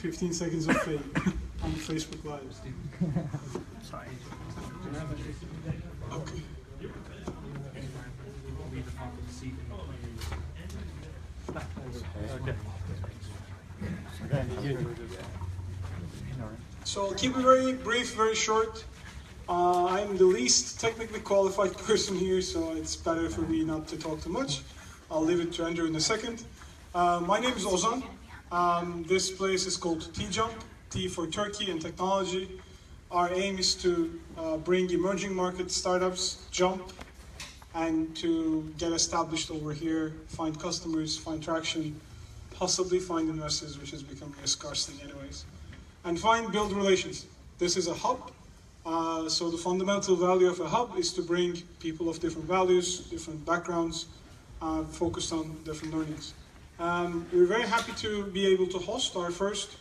15 seconds of fame on Facebook Live. Sorry. Okay. So I'll keep it very brief, very short. I'm the least technically qualified person here, so it's better for me not to talk too much. I'll leave it to Andrew in a second. My name is Ozan. This place is called T-Jump, T for Turkey and technology. Our aim is to bring emerging market startups jump and to get established over here, find customers, find traction, possibly find investors, which is becoming a scarce thing anyways, and build relations. This is a hub. So the fundamental value of a hub is to bring people of different values, different backgrounds, focused on different learnings. We're very happy to be able to host our first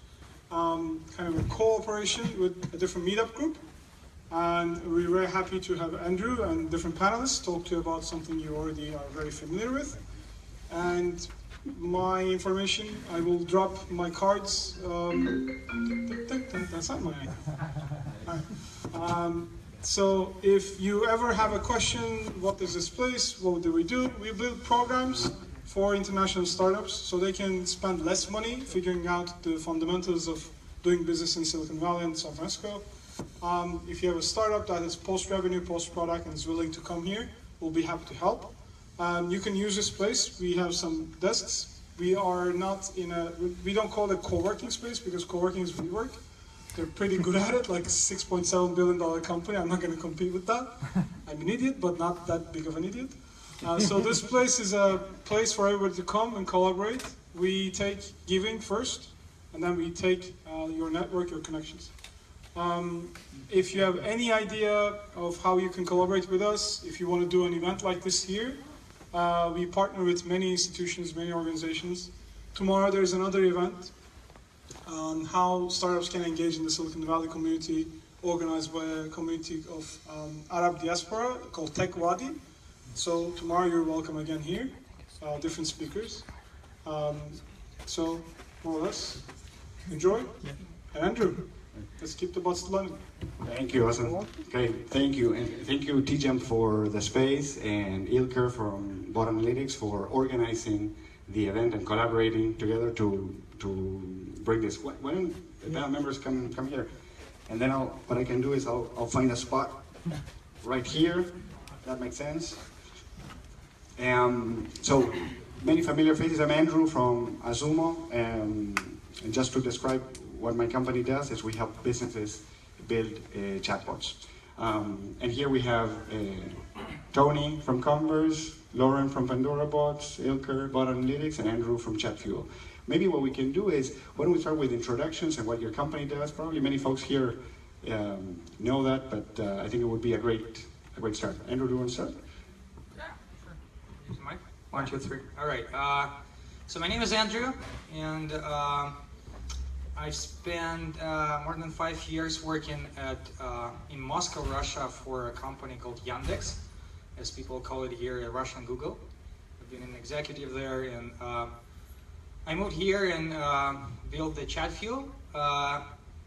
kind of a cooperation with a different meetup group. And we're very happy to have Andrew and different panelists talk to you about something you already are very familiar with. And my information, I will drop my cards. That's not my idea. So if you ever have a question, what is this place? What do? We build programs for international startups so they can spend less money figuring out the fundamentals of doing business in Silicon Valley and San Francisco. If you have a startup that is post-revenue, post-product, and is willing to come here, we'll be happy to help. You can use this place. We have some desks. We are not in we don't call it co-working space because co-working is WeWork. They're pretty good at it, like a $6.7 billion company. I'm not going to compete with that. I'm an idiot, but not that big of an idiot. So this place is a place for everybody to come and collaborate. We take giving first, and then we take your network, your connections. If you have any idea of how you can collaborate with us, if you want to do an event like this here, we partner with many institutions, many organizations. Tomorrow there's another event on how startups can engage in the Silicon Valley community, organized by a community of Arab diaspora called Tech Wadi. So tomorrow you're welcome again here, different speakers. So more or less, enjoy. And Andrew, let's keep the butts running. Thank you, Ozan. Okay, thank you. And thank you, T-Jump, for the space, and Ilker from Bot Analytics for organizing the event and collaborating together to bring this. Why don't the panel members come here? And then what I can do is I'll find a spot right here. That makes sense. So many familiar faces. I'm Andrew from Azumo, and just to describe what my company does is we help businesses build chatbots. And here we have Tony from Converse, Lauren from Pandora Boxx, Ilker, Bot Analytics, and Andrew from ChatFuel. Maybe what we can do is, why don't we start with introductions and what your company does? Probably many folks here know that, but I think it would be a great start. Andrew, do you want to start? Yeah, sure. Use the mic. 1, 2, 3. All right. So my name is Andrew, and I've spent more than 5 years working in Moscow, Russia, for a company called Yandex, as people call it here, Russian Google. I've been an executive there, and I moved here and built the ChatFuel.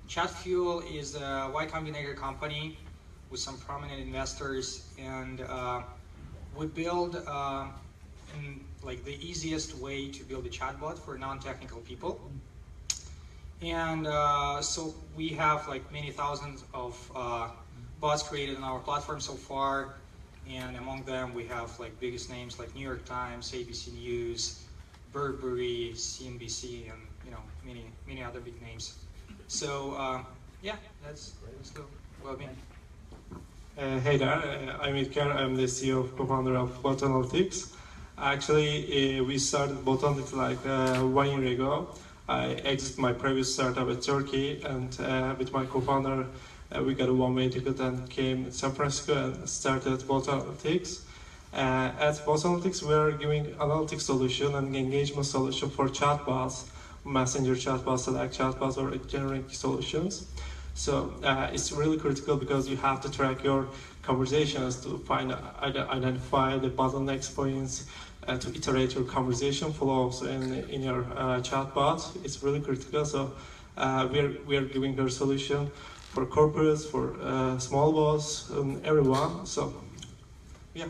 ChatFuel is a Y Combinator company with some prominent investors, and we build like the easiest way to build a chatbot for non-technical people. And so we have like many thousands of bots created on our platform so far, and among them we have like biggest names like New York Times, ABC News, Burberry, CNBC, and many other big names. So yeah, that's the well-being. Hey there, I'm Ilker. I'm the CEO of co-founder of Bot Analytics. Actually, we started Bot Analytics like 1 year ago. I exited my previous startup in Turkey, and with my co-founder, we got a one-way ticket and came to San Francisco and started Bot Analytics. At Bot Analytics, we are giving analytics solution and engagement solution for chatbots, messenger chatbots, Slack chatbots, or generic solutions. So it's really critical because you have to track your conversations to identify the bottlenecks points, to iterate your conversation flows in your chatbot. It's really critical. So We are giving our solution for corporates, for small bots, and everyone. So, yeah.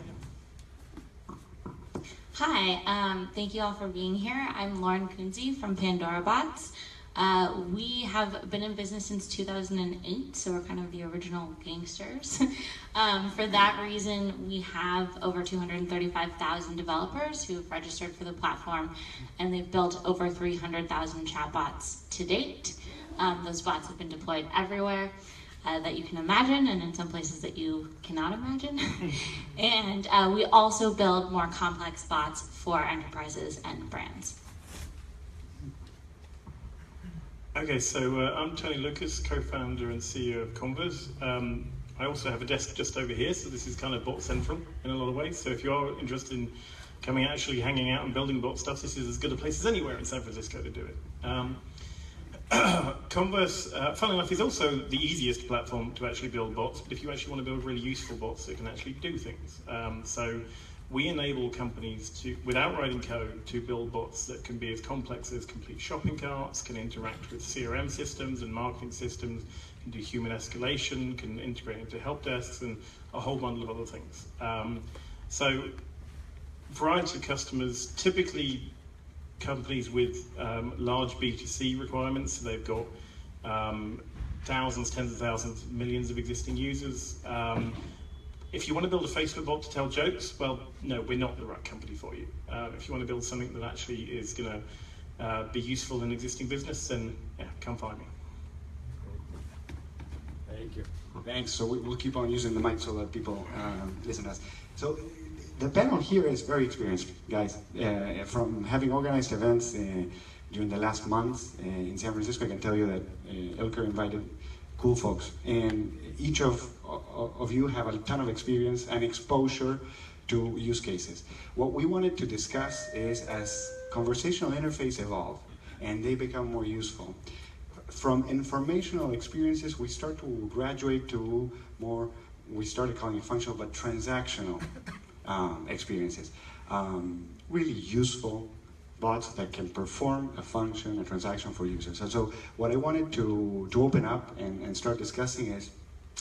Hi, thank you all for being here. I'm Lauren Kunze from Pandora Boxx. We have been in business since 2008, so we're kind of the original gangsters. For that reason, we have over 235,000 developers who have registered for the platform, and they've built over 300,000 chatbots to date. Those bots have been deployed everywhere that you can imagine, and in some places that you cannot imagine. And we also build more complex bots for enterprises and brands. Okay, so I'm Tony Lucas, co-founder and CEO of Converse. I also have a desk just over here, so this is kind of bot central in a lot of ways. So if you are interested in coming actually hanging out and building bot stuff, this is as good a place as anywhere in San Francisco to do it. Converse, funnily enough, is also the easiest platform to actually build bots, but if you actually want to build really useful bots that can actually do things. So we enable companies to, without writing code, to build bots that can be as complex as complete shopping carts, can interact with CRM systems and marketing systems, can do human escalation, can integrate into help desks, and a whole bundle of other things. So variety of customers, typically companies with large B2C requirements, so they've got thousands, tens of thousands, millions of existing users. If you want to build a Facebook bot to tell jokes, well, no, we're not the right company for you. If you want to build something that actually is going to be useful in existing business, then yeah, come find me. Thank you. Thanks. So we'll keep on using the mic so that people listen to us. So the panel here is very experienced, guys. From having organized events during the last month in San Francisco, I can tell you that Ilker invited cool folks, and each of you have a ton of experience and exposure to use cases. What we wanted to discuss is, as conversational interface evolve and they become more useful, from informational experiences we start to graduate to more, we started calling it functional, but transactional experiences. Really useful bots that can perform a function, a transaction for users. And so what I wanted to open up and start discussing is,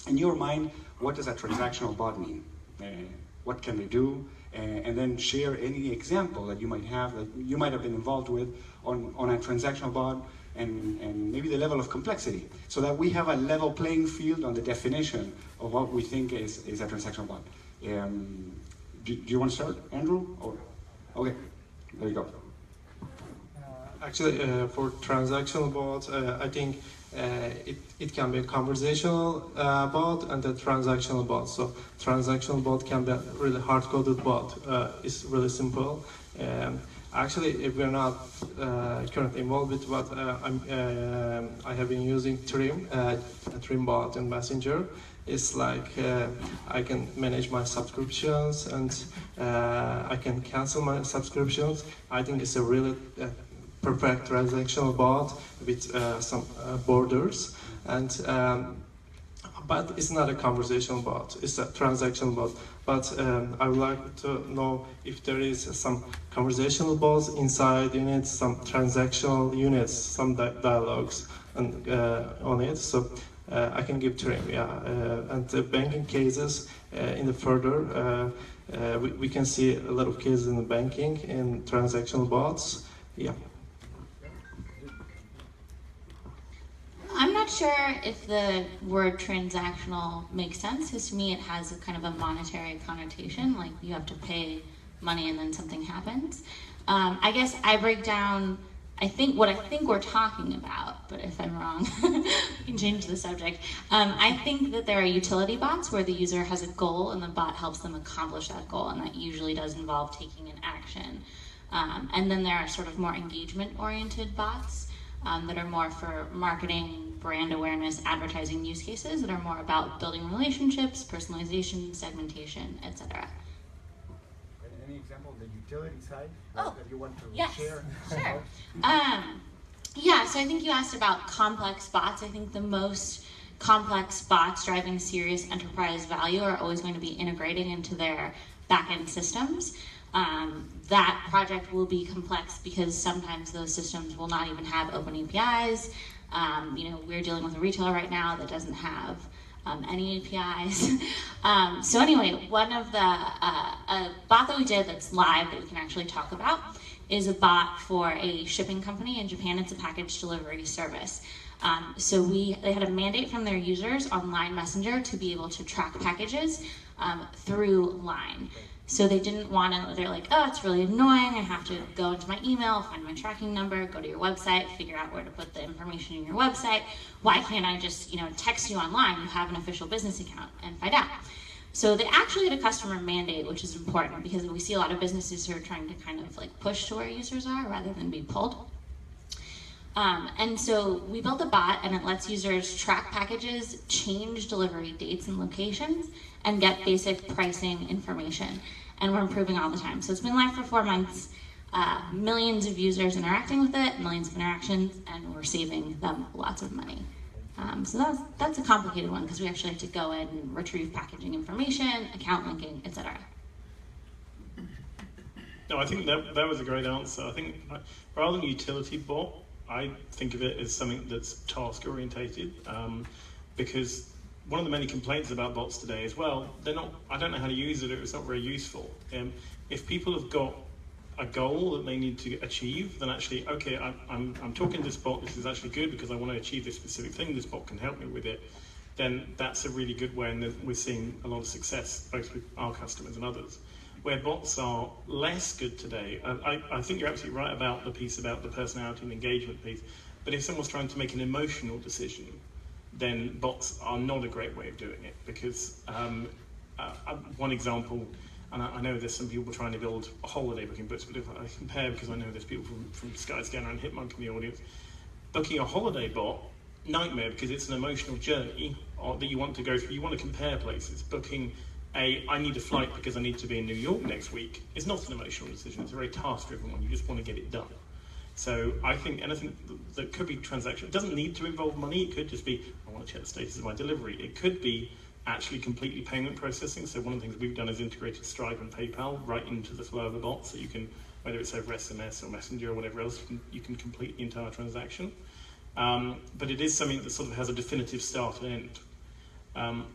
in your mind, what does a transactional bot mean? What can they do? And then share any example that you might have, that you might have been involved with on a transactional bot, and maybe the level of complexity, so that we have a level playing field on the definition of what we think is a transactional bot. Do you want to start, Andrew? Or, okay, there you go. Actually, for transactional bots, I think it can be a conversational bot and a transactional bot. So transactional bot can be a really hard-coded bot. It's really simple. Actually, we're not currently involved with what I have been using Trim, a Trim bot in Messenger. It's like I can manage my subscriptions, and I can cancel my subscriptions. I think it's a really perfect transactional bot with some borders, and but it's not a conversational bot, it's a transactional bot. But I would like to know if there is some conversational bots inside in it, some transactional units, some dialogues and, on it. So I can give Trim, yeah. And the banking cases in the further, we can see a lot of cases in the banking in transactional bots, yeah. I'm not sure if the word transactional makes sense, because to me it has a kind of a monetary connotation, like you have to pay money and then something happens. I guess I break down, what I think we're talking about, but if I'm wrong, we can change the subject. I think that there are utility bots where the user has a goal and the bot helps them accomplish that goal, and that usually does involve taking an action. And then there are sort of more engagement-oriented bots that are more for marketing, brand awareness, advertising use cases that are more about building relationships, personalization, segmentation, etc. Any example of the utility side that you want to share? Sure. Yeah, so I think you asked about complex bots. I think the most complex bots driving serious enterprise value are always going to be integrating into their back-end systems. That project will be complex because sometimes those systems will not even have open APIs. We're dealing with a retailer right now that doesn't have any APIs. So anyway, one of the a bot that we did that's live that we can actually talk about is a bot for a shipping company in Japan. It's a package delivery service. So they had a mandate from their users on Line Messenger to be able to track packages through Line. So they didn't want to, they're like, oh, it's really annoying. I have to go into my email, find my tracking number, go to your website, figure out where to put the information in your website. Why can't I just, text you online? You have an official business account and find out. So they actually had a customer mandate, which is important because we see a lot of businesses who are trying to kind of like push to where users are rather than be pulled. And so we built a bot and it lets users track packages, change delivery dates and locations, and get basic pricing information. And we're improving all the time. So it's been live for 4 months, millions of users interacting with it, millions of interactions, and we're saving them lots of money. So that's a complicated one because we actually have to go in and retrieve packaging information, account linking, etc. No, I think that was a great answer. I think rather than utility bot, I think of it as something that's task orientated, because one of the many complaints about bots today is, well, I don't know how to use it, or it's not very useful. If people have got a goal that they need to achieve, then actually, okay, I'm talking to this bot, this is actually good because I want to achieve this specific thing, this bot can help me with it, then that's a really good way, and we're seeing a lot of success, both with our customers and others. Where bots are less good today, I think you're absolutely right about the piece about the personality and engagement piece, but if someone's trying to make an emotional decision, then bots are not a great way of doing it, because one example, and I know there's some people trying to build holiday booking books, but if I compare, because I know there's people from Skyscanner and Hitmonk in the audience, booking a holiday bot, nightmare, because it's an emotional journey that you want to go through. You want to compare places. Booking I need a flight because I need to be in New York next week is not an emotional decision. It's a very task-driven one. You just want to get it done. So I think anything that could be transactional, it doesn't need to involve money. It could just be, I want to check the status of my delivery. It could be actually completely payment processing. So one of the things we've done is integrated Stripe and PayPal right into the flow of the bot. So you can, whether it's over SMS or Messenger or whatever else, you can complete the entire transaction. But it is something that sort of has a definitive start and end.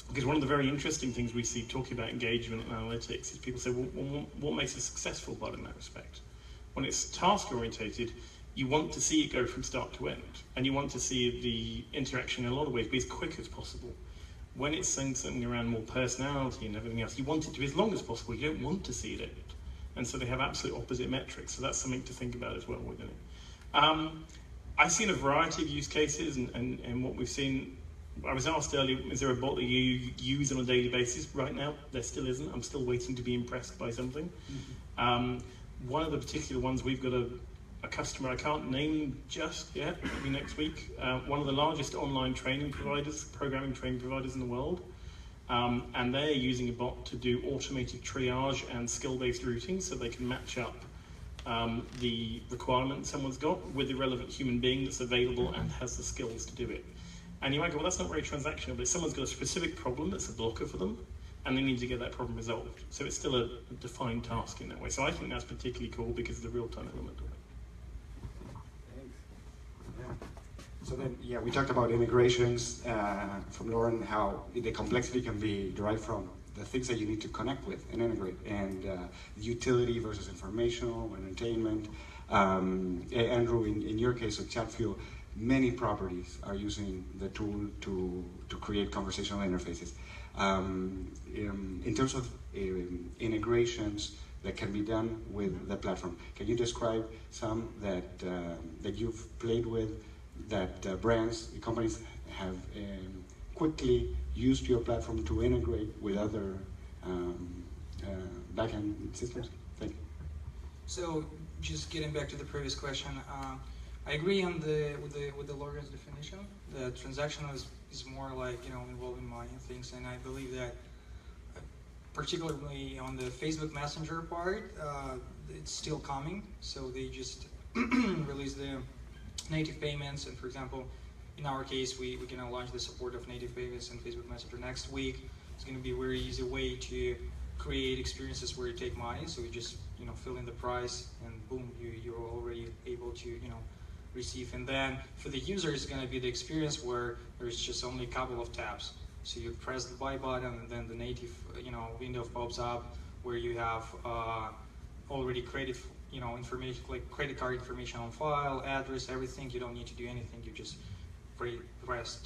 Because one of the very interesting things we see talking about engagement and analytics is people say, well, what makes a successful bot in that respect? When it's task-orientated, you want to see it go from start to end, and you want to see the interaction in a lot of ways be as quick as possible. When it's saying something around more personality and everything else, you want it to be as long as possible. You don't want to see it end. And so they have absolute opposite metrics, so that's something to think about as well within it. I've seen a variety of use cases, and what we've seen, I was asked earlier, is there a bot that you use on a daily basis? Right now, there still isn't. I'm still waiting to be impressed by something. Mm-hmm. One of the particular ones, we've got a customer I can't name just yet, maybe next week, one of the largest online training providers, programming training providers in the world, and they're using a bot to do automated triage and skill-based routing so they can match up the requirement someone's got with the relevant human being that's available and has the skills to do it. And you might go, well, that's not very transactional, but if someone's got a specific problem that's a blocker for them, and they need to get that problem resolved. So it's still a defined task in that way. So I think that's particularly cool because of the real-time element of it. Thanks. Yeah. So then, yeah, we talked about integrations from Lauren, how the complexity can be derived from the things that you need to connect with and integrate, and utility versus informational, entertainment. Andrew, in your case with ChatFuel, many properties are using the tool to create conversational interfaces. In terms of integrations that can be done with the platform, can you describe some that you've played with, that brands, companies have quickly used your platform to integrate with other backend systems? Thank you. So, just getting back to the previous question, I agree on with the Lauren's definition. The transactional is more like, involving money and things, and I believe that particularly on the Facebook Messenger part, it's still coming. So they just released the native payments, and for example, in our case, we're gonna launch the support of native payments in Facebook Messenger next week. It's gonna be a very easy way to create experiences where you take money. So you just fill in the price, and boom, you're already able to receive. And then for the user, it's going to be the experience where there's just only a couple of tabs. So you press the buy button, and then the native, window pops up where you have already created, information like credit card information on file, address, everything. You don't need to do anything. You just press,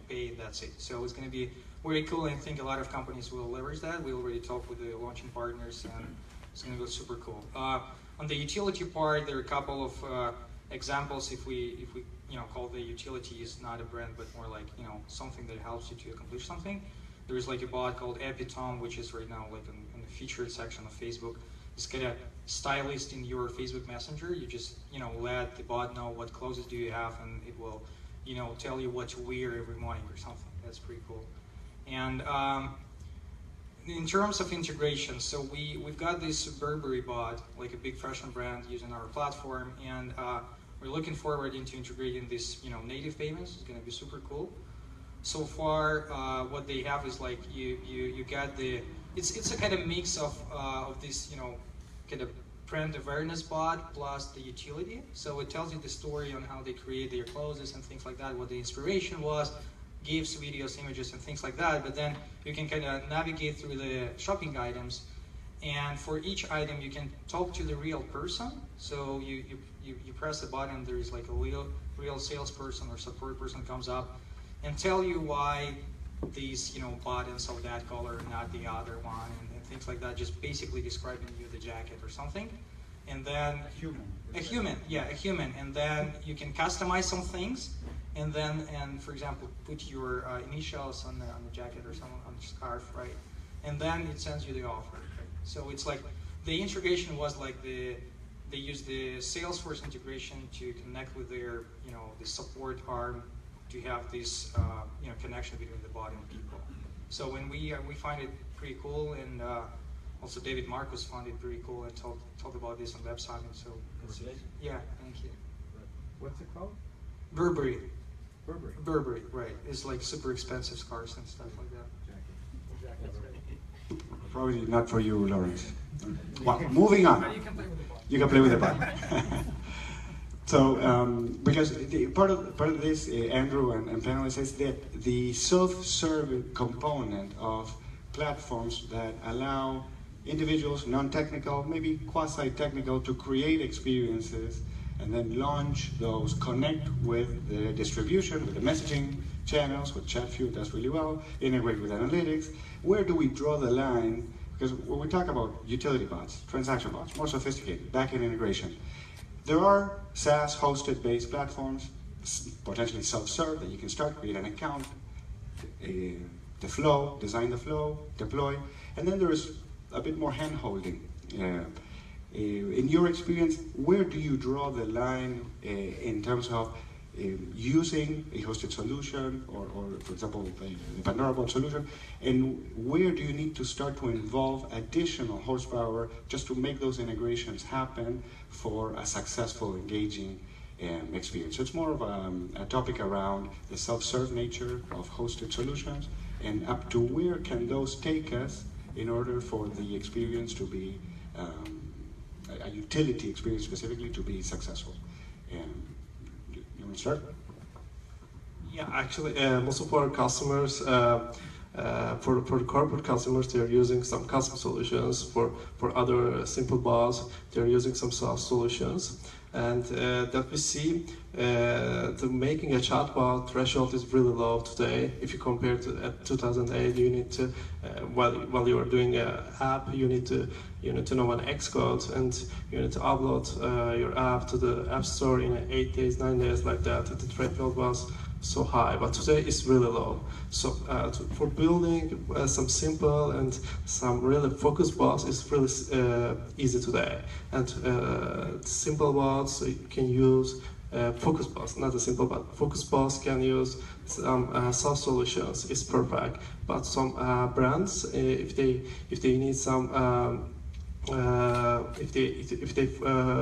pay, that's it. So it's going to be very cool, and I think a lot of companies will leverage that. We already talked with the launching partners, and it's going to go super cool. On the utility part, there are a couple of examples. If we call the utility is not a brand, but more like something that helps you to accomplish something. There is like a bot called Epitom, which is right now like in the featured section of Facebook. It's got a stylist in your Facebook Messenger. You just let the bot know what clothes do you have, and it will tell you what to wear every morning or something. That's pretty cool. And in terms of integration, so we've got this Burberry bot, like a big fashion brand, using our platform, and we're looking forward into integrating this, native payments. It's going to be super cool. So far, what they have is like you got the it's a kind of mix of this kind of brand awareness bot plus the utility. So it tells you the story on how they create their clothes and things like that, what the inspiration was, gives videos, images, and things like that. But then you can kind of navigate through the shopping items, and for each item you can talk to the real person. So you press the button, there is like a real salesperson or support person comes up and tell you why these buttons of that color, not the other one, and things like that. Just basically describing you the jacket or something, and then a human, and then you can customize some things, and for example put your initials on the jacket or some on the scarf, right? And then it sends you the offer. So it's like the integration was like they use the Salesforce integration to connect with their the support arm to have this connection between the bot and people. So when we find it pretty cool, and also David Marcus found it pretty cool and talked about this on Web Summit. So yeah, thank you. What's it called? Burberry. Burberry, right? It's like super expensive scarves and stuff like that. Probably not for you, Lawrence. Well, moving on. You can play with the bot. So, because part of this, Andrew and panelists, is that the self-serve component of platforms that allow individuals, non-technical, maybe quasi-technical, to create experiences and then launch those, connect with the distribution, with the messaging channels, what ChatFuel does really well, integrate with analytics. Where do we draw the line? Because when we talk about utility bots, transaction bots, more sophisticated, back-end integration, there are SaaS hosted based platforms, potentially self-serve, that you can start, create an account, the flow, design the flow, deploy, and then there is a bit more hand-holding. In your experience, where do you draw the line in terms of using a hosted solution, or for example, the Pandora Boxx solution, and where do you need to start to involve additional horsepower just to make those integrations happen for a successful, engaging experience? So it's more of a topic around the self-serve nature of hosted solutions, and up to where can those take us in order for the experience to be, a utility experience specifically, to be successful. You want to start? Yeah, actually, most of our customers, for the corporate customers, they're using some custom solutions. For other simple bots, they're using some SaaS solutions. And that we see, the making a chatbot threshold is really low today. If you compare to 2008, you need to, while you are doing an app, you need to know an Xcode, and you need to upload your app to the App Store in 8 days, 9 days, like that. The threshold was so high, but today it's really low. So for building some simple and some really focused bots is really easy today. And simple bots, so you can use focus bots, not a simple bot. Focus bots can use some SaaS solutions. It's perfect. But some brands, if they need some if they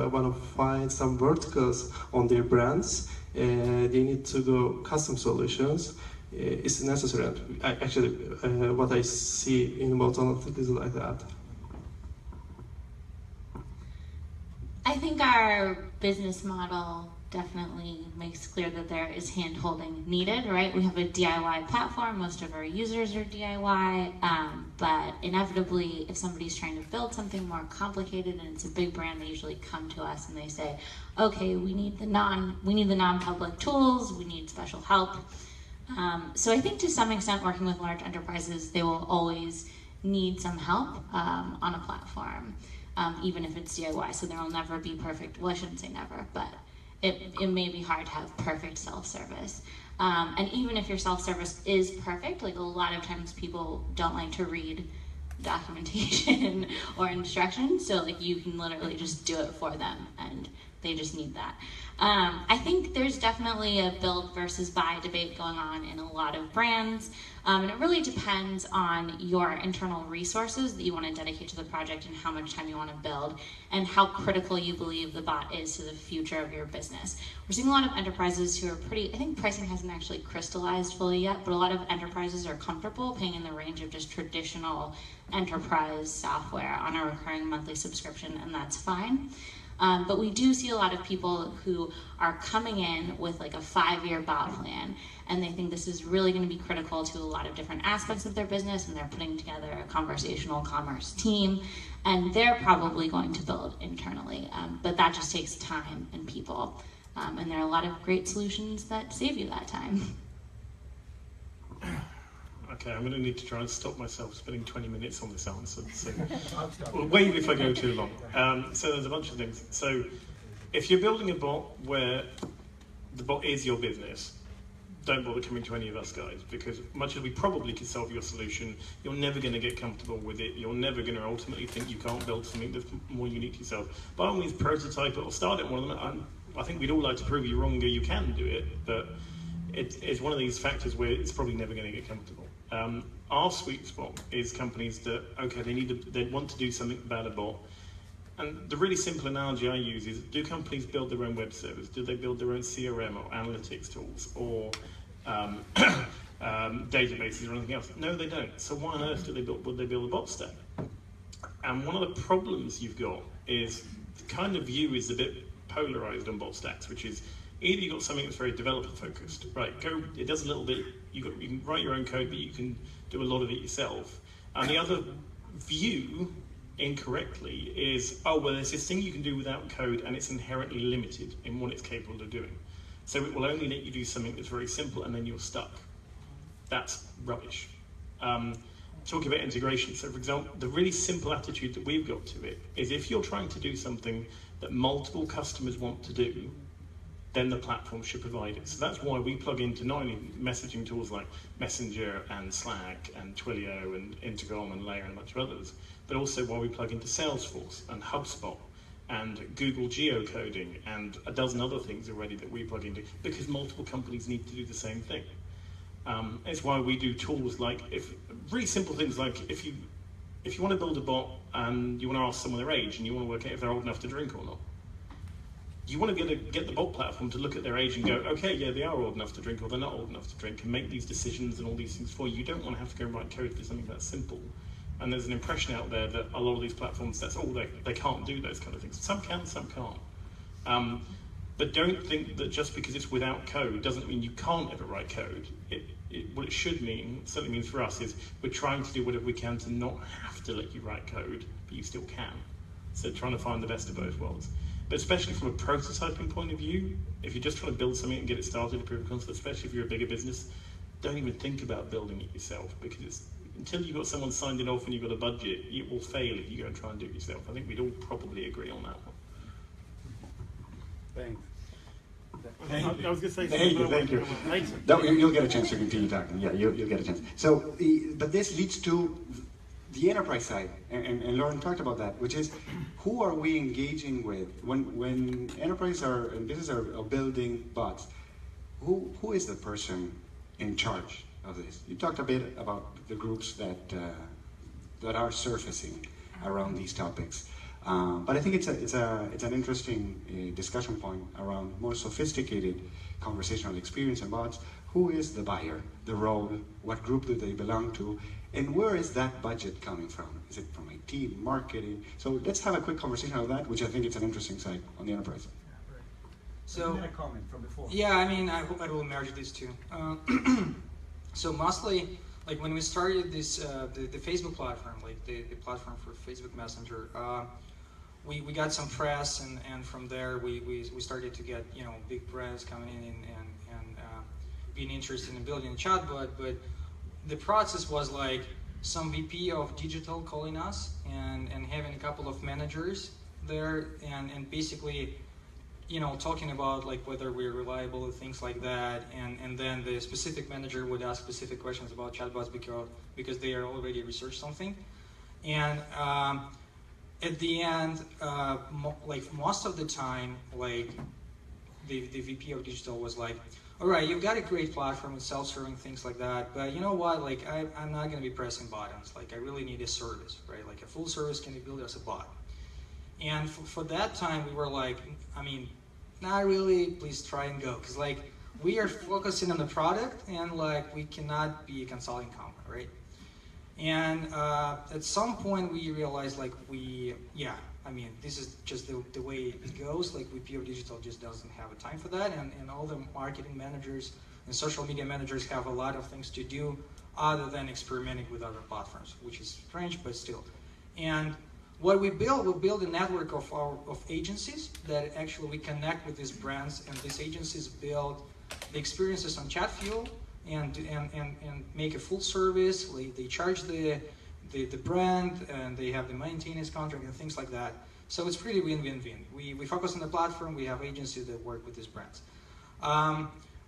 want to find some verticals on their brands, they need to go custom solutions. It's necessary. Actually, what I see in bot analytics is like that. I think our business model definitely makes clear that there is hand-holding needed, right? We have a DIY platform, most of our users are DIY, but inevitably, if somebody's trying to build something more complicated and it's a big brand, they usually come to us and they say, okay, we need the non-public tools, we need special help. So I think to some extent, working with large enterprises, they will always need some help on a platform, even if it's DIY. So there will never be perfect, well, I shouldn't say never, but it may be hard to have perfect self-service. And even if your self-service is perfect, like a lot of times people don't like to read documentation or instructions, so like you can literally just do it for them and they just need that. I think there's definitely a build versus buy debate going on in a lot of brands, and it really depends on your internal resources that you want to dedicate to the project and how much time you want to build and how critical you believe the bot is to the future of your business. We're seeing a lot of enterprises who are I think pricing hasn't actually crystallized fully yet, but a lot of enterprises are comfortable paying in the range of just traditional enterprise software on a recurring monthly subscription, and that's fine. But we do see a lot of people who are coming in with like a 5-year bot plan, and they think this is really going to be critical to a lot of different aspects of their business, and they're putting together a conversational commerce team, and they're probably going to build internally. But that just takes time and people, and there are a lot of great solutions that save you that time. Okay, I'm going to need to try and stop myself spending 20 minutes on this answer. So, well, wait if I go too long. So there's a bunch of things. So if you're building a bot where the bot is your business, don't bother coming to any of us guys, because much as we probably could solve your solution, you're never going to get comfortable with it. You're never going to ultimately think you can't build something that's more unique to yourself. By all means, prototype it or start it. One of them. I think we'd all like to prove you wrong or you can do it, but it's one of these factors where it's probably never going to get comfortable. Our sweet spot is companies that, okay, they want to do something about a bot. And the really simple analogy I use is, do companies build their own web servers? Do they build their own CRM or analytics tools or databases or anything else? No, they don't. So why on earth would they build a bot stack? And one of the problems you've got is the kind of view is a bit polarized on bot stacks, which is either you've got something that's very developer focused, right? It does a little bit, you can write your own code, but you can do a lot of it yourself. And the other view, incorrectly, is, oh, well, there's this thing you can do without code and it's inherently limited in what it's capable of doing. So it will only let you do something that's very simple and then you're stuck. That's rubbish. Talking about integration, so for example, the really simple attitude that we've got to it is if you're trying to do something that multiple customers want to do, then the platform should provide it. So that's why we plug into not only messaging tools like Messenger and Slack and Twilio and Intercom and Layer and a bunch of others, but also why we plug into Salesforce and HubSpot and Google geocoding and a dozen other things already that we plug into, because multiple companies need to do the same thing. It's why we do tools like, really simple things like if you want to build a bot and you want to ask someone their age and you want to work out if they're old enough to drink or not, you want to get the bot platform to look at their age and go, okay, yeah, they are old enough to drink or they're not old enough to drink, and make these decisions and all these things for you. You don't want to have to go write code for something that simple. And there's an impression out there that a lot of these platforms, that's all they can't do those kind of things. Some can, some can't. But don't think that just because it's without code doesn't mean you can't ever write code. What it should mean, certainly means for us, is we're trying to do whatever we can to not have to let you write code, but you still can. So trying to find the best of both worlds. But especially from a prototyping point of view, if you're just trying to build something and get it started, a proof of concept, especially if you're a bigger business, don't even think about building it yourself, because until you've got someone signed it off and you've got a budget, it will fail if you go and try and do it yourself. I think we'd all probably agree on that one. Thanks. Thank I was going to say thank you. No, you'll get a chance to continue talking. Yeah, you'll get a chance. So, but this leads to the enterprise side, and Lauren talked about that, which is who are we engaging with when enterprises and businesses are building bots? Who is the person in charge of this? You talked a bit about the groups that are surfacing around these topics, but I think it's an interesting discussion point around more sophisticated conversational experience and bots. Who is the buyer, the role, what group do they belong to, and where is that budget coming from? Is it from IT, marketing? So let's have a quick conversation on that, which I think is an interesting side on the enterprise. So you had a comment from before. Yeah, I mean, I will merge these two. So mostly, like when we started this, the Facebook platform, like the platform for Facebook Messenger, we got some press, and from there we started to get, you know, big brands coming in and being interested in building a chatbot. But the process was like some VP of digital calling us and having a couple of managers there and basically, you know, talking about like whether we're reliable and things like that, and then the specific manager would ask specific questions about chatbots because they are already researched something, and at the end, like most of the time, like the VP of digital was like, all right, you've got a great platform with self-serving things like that, but you know what, like I'm not going to be pressing buttons. Like I really need a service, right? Like a full service can be built as a bot. And for that time, we were like, I mean, not really, please try and go. Because like, we are focusing on the product and like, we cannot be a consulting company, right? And at some point we realized like I mean, this is just the way it goes. Like Pure Digital just doesn't have a time for that. And all the marketing managers and social media managers have a lot of things to do other than experimenting with other platforms, which is strange, but still. And what we build a network of agencies that actually we connect with these brands, and these agencies build the experiences on Chatfuel and make a full service. They charge the brand, and they have the maintenance contract and things like that. So it's pretty win-win-win. We focus on the platform. We have agencies that work with these brands.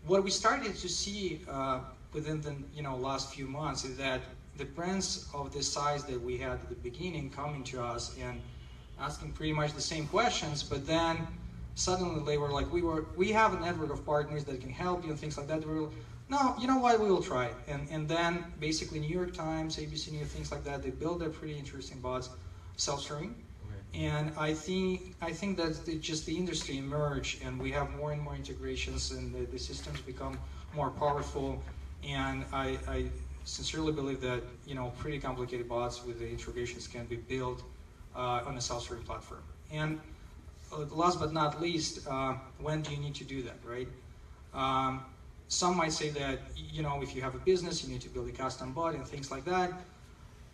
What we started to see within the last few months is that the brands of the size that we had at the beginning coming to us and asking pretty much the same questions, but then suddenly they were like, we have a network of partners that can help you and things like that. We were, no, you know what, we will try. And then basically New York Times, ABC News, things like that, they build their pretty interesting bots, self-serving. Okay. And I think that just the industry emerged, and we have more and more integrations, and the systems become more powerful. And I sincerely believe that pretty complicated bots with the integrations can be built on a self-serving platform. And last but not least, when do you need to do that, right? Some might say that if you have a business, you need to build a custom bot and things like that.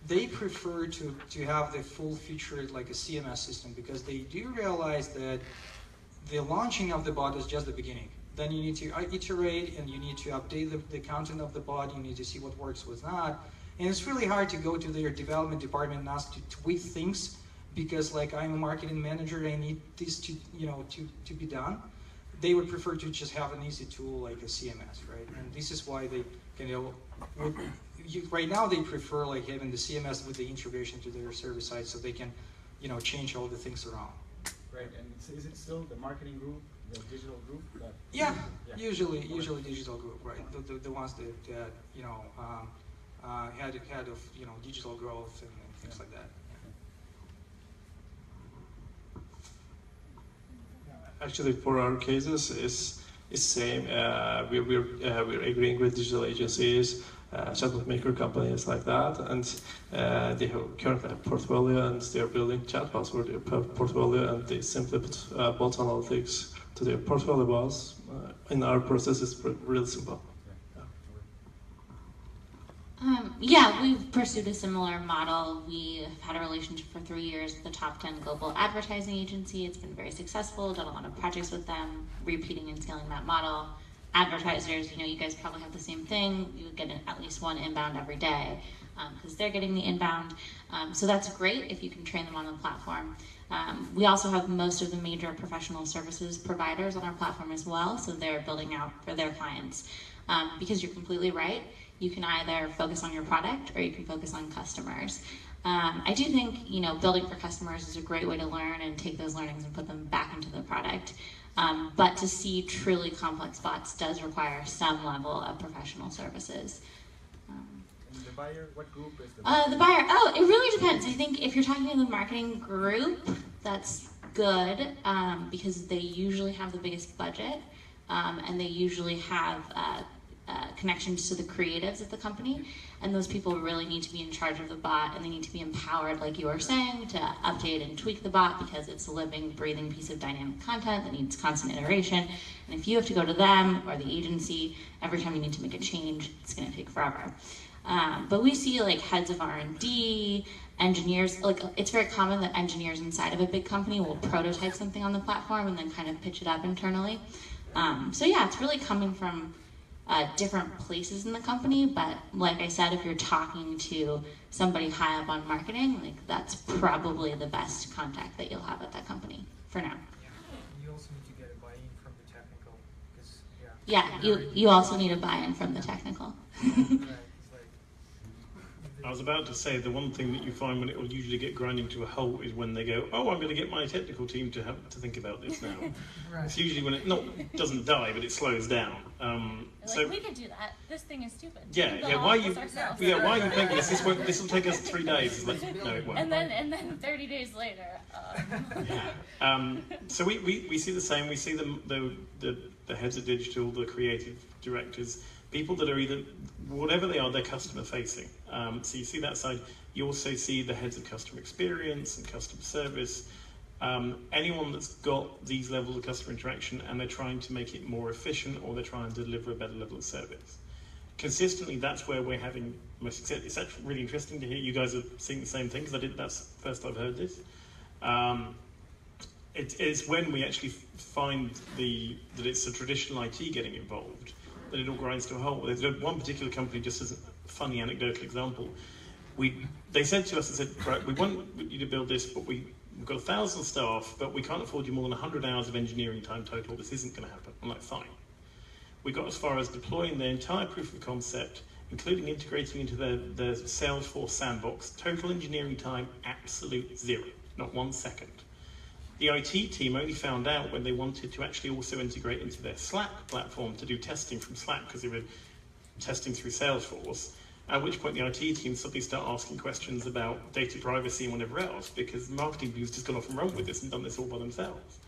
They prefer to have the full featured like a CMS system, because they do realize that the launching of the bot is just the beginning. Then you need to iterate, and you need to update the content of the bot. You need to see what works, what's not. And it's really hard to go to their development department and ask to tweak things, because like I'm a marketing manager, I need this to be done. They would prefer to just have an easy tool like a CMS, right? And this is why they right now they prefer like having the CMS with the integration to their service side, so they can change all the things around. Right, and is it still the marketing group, the digital group? Yeah, usually digital group, right? The ones that head of digital growth and things like that. Actually, for our cases, it's same. We're agreeing with digital agencies, chatbot maker companies like that, and they have currently a portfolio, and they are building chatbots for their portfolio, and they simply put bot analytics to their portfolio bots. In our process, it's really simple. Yeah, we've pursued a similar model. We have had a relationship for 3 years with the top 10 global advertising agency. It's been very successful, done a lot of projects with them, repeating and scaling that model. Advertisers, you guys probably have the same thing. You would get at least one inbound every day because they're getting the inbound. So that's great if you can train them on the platform. We also have most of the major professional services providers on our platform as well, so they're building out for their clients. Because you're completely right. You can either focus on your product or you can focus on customers. I do think, building for customers is a great way to learn and take those learnings and put them back into the product. But to see truly complex bots does require some level of professional services. And the buyer, what group is the buyer? The buyer, it really depends. I think if you're talking to the marketing group, that's good because they usually have the biggest budget and they usually have connections to the creatives at the company, and those people really need to be in charge of the bot, and they need to be empowered, like you were saying, to update and tweak the bot, because it's a living, breathing piece of dynamic content that needs constant iteration. And if you have to go to them or the agency every time you need to make a change, it's going to take forever. But we see like heads of R&D, engineers, like it's very common that engineers inside of a big company will prototype something on the platform and then kind of pitch it up internally. So yeah, it's really coming from different places in the company, but like I said, if you're talking to somebody high up on marketing, like that's probably the best contact that you'll have at that company for now. You also need to get a buy-in from the technical, because you also need a buy-in from the technical. I was about to say the one thing that you find when it will usually get grinding to a halt is when they go, oh, I'm going to get my technical team to have to think about this now. Right. It's usually when it doesn't die, but it slows down. Like, we could do that. This thing is stupid. Yeah. Why are you thinking this? This will take us 3 days. It's like, no, it won't. And then 30 days later. So we see the same. We see the heads of digital, the creative directors, people that are either, whatever they are, they're customer facing. So you see that side. You also see the heads of customer experience and customer service. Anyone that's got these levels of customer interaction and they're trying to make it more efficient, or they're trying to deliver a better level of service. Consistently, that's where we're having most success. It's actually really interesting to hear you guys are seeing the same thing, because that's the first I've heard this. It is when we actually find that it's a traditional IT getting involved, that it all grinds to a halt. There's one particular company, just as a funny anecdotal example, they said to us, they said, right, we want you to build this, but we've got 1,000 staff, but we can't afford you more than 100 hours of engineering time total. This isn't going to happen. I'm like, fine. We got as far as deploying their entire proof of concept, including integrating into their Salesforce sandbox. Total engineering time, absolute 0, not 1 second. The IT team only found out when they wanted to actually also integrate into their Slack platform to do testing from Slack, because they were testing through Salesforce, at which point the IT team suddenly start asking questions about data privacy and whatever else, because the marketing team's just gone off and run with this and done this all by themselves.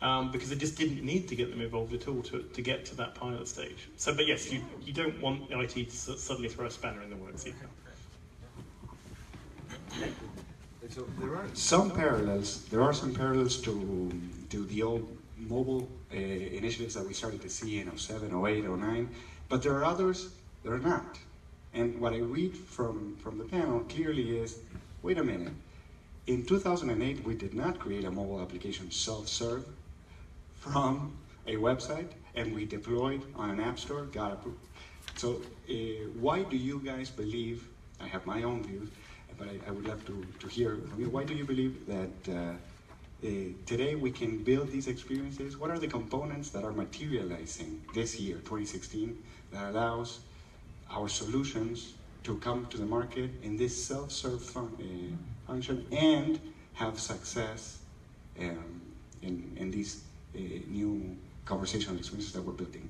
Because they just didn't need to get them involved at all to get to that pilot stage. So, but yes, you don't want IT to suddenly throw a spanner in the works either. So there are some parallels to the old mobile initiatives that we started to see in 07, 08, 09, but there are others that are not. And what I read from the panel clearly is, wait a minute, in 2008 we did not create a mobile application self-serve from a website, and we deployed on an app store, got approved. So why do you guys believe, I have my own views, but I would love to hear from you. Why do you believe that today we can build these experiences? What are the components that are materializing this year, 2016, that allows our solutions to come to the market in this self-serve function and have success in these new conversational experiences that we're building?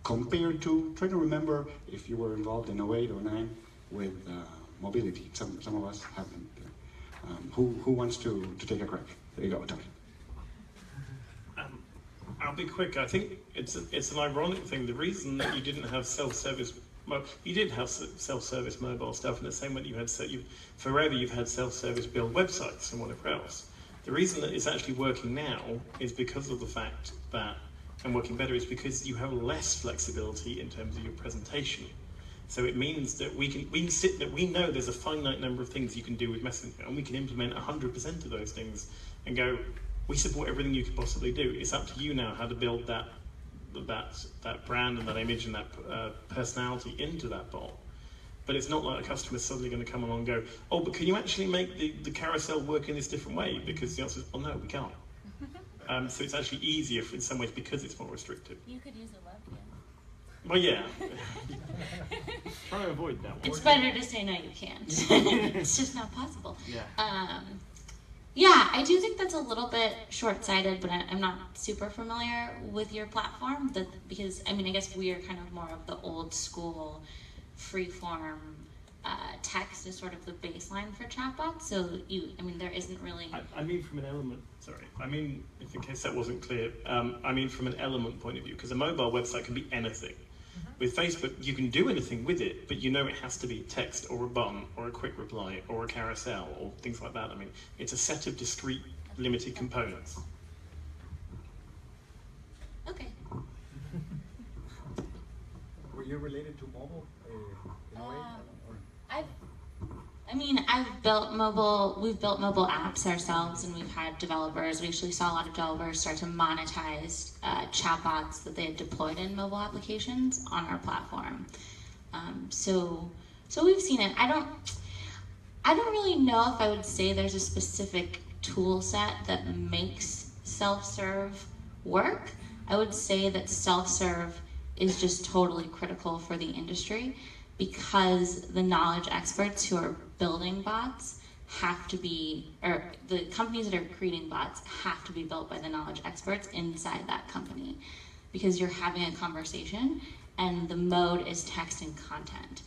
Compared to, try to remember if you were involved in 08 or 09 with mobility. Some of us haven't. Who wants to take a crack? There you go, Tony. I'll be quick. I think it's an ironic thing. The reason that you didn't have self-service, well, you did have self-service mobile stuff in the same way that you had forever you've had self-service build websites and whatever else. The reason that it's actually working now is because of the fact that, and working better, is because you have less flexibility in terms of your presentation. So it means that we know there's a finite number of things you can do with Messenger, and we can implement 100% of those things and go, we support everything you could possibly do. It's up to you now how to build that brand and that image and that personality into that bot. But it's not like a customer's suddenly going to come along and go, oh, but can you actually make the carousel work in this different way? Because the answer is, well, no, we can't. So it's actually easier in some ways because it's more restrictive. You could use a webcam. Well, yeah. Try to avoid that. It's better to say no, you can't. It's just not possible. Yeah. Yeah, I do think that's a little bit short-sighted, but I'm not super familiar with your platform. Because, I mean, I guess we are kind of more of the old school, free-form text is sort of the baseline for chatbots. So, there isn't really... I mean from an element, sorry. I mean, if in case that wasn't clear, I mean from an element point of view, because a mobile website can be anything. With Facebook, you can do anything with it, but you know it has to be text or a button or a quick reply or a carousel or things like that. I mean, it's a set of discrete, limited components. Okay. Were you related to mobile in a way? Or? I've built mobile, we've built mobile apps ourselves, and we've had developers, we actually saw a lot of developers start to monetize chatbots that they had deployed in mobile applications on our platform. So we've seen it. I don't really know if I would say there's a specific tool set that makes self-serve work. I would say that self-serve is just totally critical for the industry, because the knowledge experts who are building bots have to be, or the companies that are creating bots have to be built by the knowledge experts inside that company, because you're having a conversation and the mode is text and content.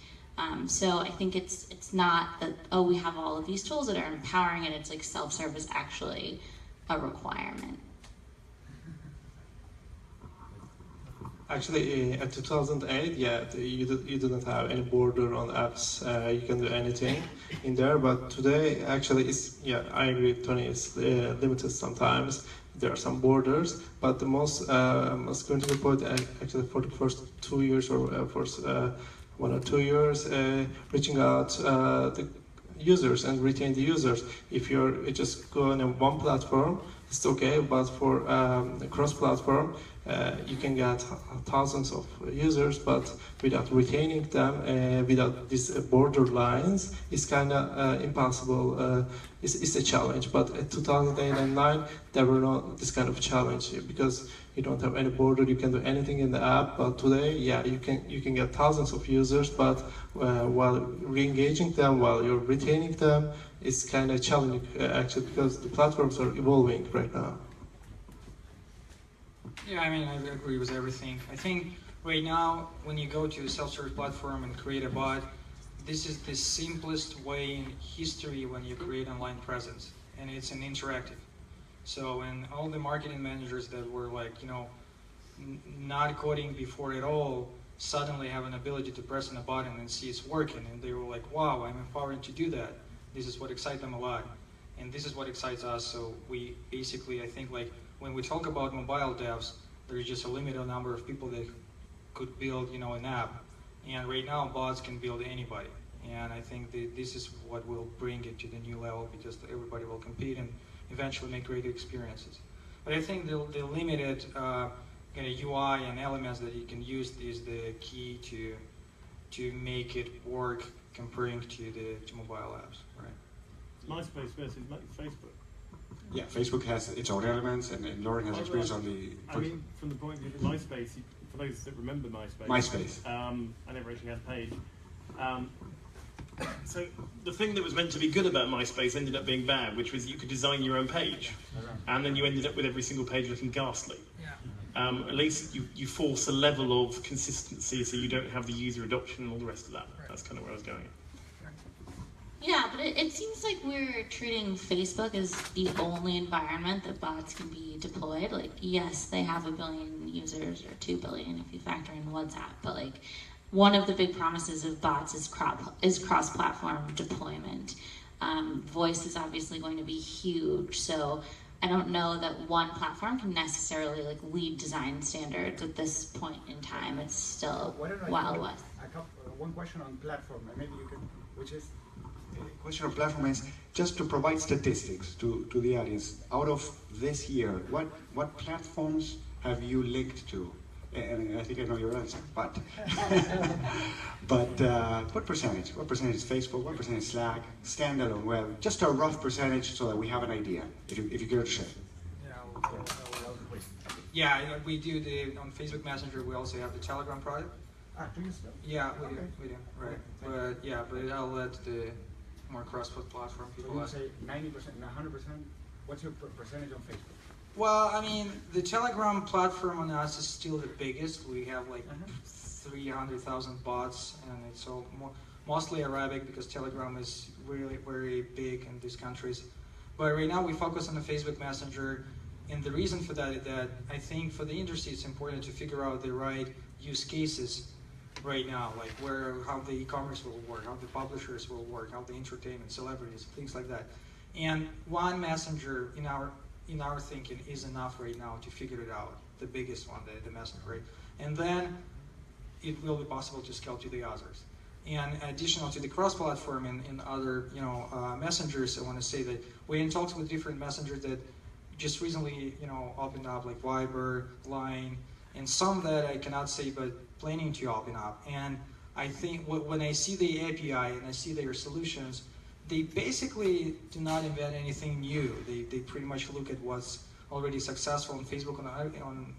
So I think it's not that, oh, we have all of these tools that are empowering it. It's like self-serve is actually a requirement. Actually, in 2008, yeah, you didn't have any border on apps. You can do anything in there. But today, actually, it's, yeah, I agree, Tony, it's limited sometimes. There are some borders, but the most critical point, actually, for the first 2 years or first 1 or 2 years, reaching out the users and retain the users. If you're just going on one platform, it's okay, but for cross-platform, you can get thousands of users, but without retaining them, without these border lines, it's kind of impossible. It's a challenge. But at 2008 and 2009, there were not this kind of challenge, because you don't have any border. You can do anything in the app. But today, yeah, you can get thousands of users, but while re-engaging them, while you're retaining them, it's kind of challenging actually, because the platforms are evolving right now. Yeah, I mean, I agree with everything. I think right now, when you go to a self-service platform and create a bot, this is the simplest way in history when you create online presence, and it's an interactive. So, and all the marketing managers that were like, you know, not coding before at all, suddenly have an ability to press on a button and see it's working, and they were like, wow, I'm empowered to do that. This is what excites them a lot, and this is what excites us. So we basically, I think, like, when we talk about mobile devs, there's just a limited number of people that could build, you know, an app. And right now, bots can build anybody. And I think that this is what will bring it to the new level, because everybody will compete and eventually make great experiences. But I think the limited UI and elements that you can use is the key to make it work comparing to mobile apps, right? MySpace versus Facebook. Yeah, Facebook has its own elements, and Lauren has experience on the... I mean, from the point of view of MySpace, for those that remember MySpace. I never actually had a page. So the thing that was meant to be good about MySpace ended up being bad, which was you could design your own page, and then you ended up with every single page looking ghastly. Yeah. At least you force a level of consistency, so you don't have the user adoption and all the rest of that. That's kind of where I was going. Yeah, but it seems like we're treating Facebook as the only environment that bots can be deployed. Like, yes, they have 1 billion users, or 2 billion if you factor in WhatsApp, but like, one of the big promises of bots is cross-platform deployment. Voice is obviously going to be huge, so I don't know that one platform can necessarily like lead design standards at this point in time. It's still Wild West. One question on platform, and maybe you can, which is, the question of platform is just to provide statistics to the audience. Out of this year, what platforms have you linked to? And I think I know your answer, but what percentage? What percentage is Facebook? What percentage is Slack? Standalone web? Just a rough percentage so that we have an idea, if you care to share. Yeah, we do on Facebook Messenger. We also have the Telegram product. Do you still? Yeah, we do, right. But yeah, but I'll let the more cross-platform people ask. So you say 90%, 100%? What's your percentage on Facebook? Well, I mean, the Telegram platform on us is still the biggest. We have like 300,000 bots, and it's all mostly Arabic, because Telegram is really very big in these countries. But right now we focus on the Facebook Messenger, and the reason for that is that I think for the industry it's important to figure out the right use cases right now, like how the e-commerce will work, how the publishers will work, how the entertainment, celebrities, things like that. And one messenger in our thinking is enough right now to figure it out, the biggest one, the messenger, right? And then it will be possible to scale to the others. And additional to the cross-platform and other messengers, I want to say that we're in talks with different messengers that just recently opened up, like Viber, Line, and some that I cannot say but planning to open up. And I think when I see the API and I see their solutions, they basically do not invent anything new. They pretty much look at what's already successful on Facebook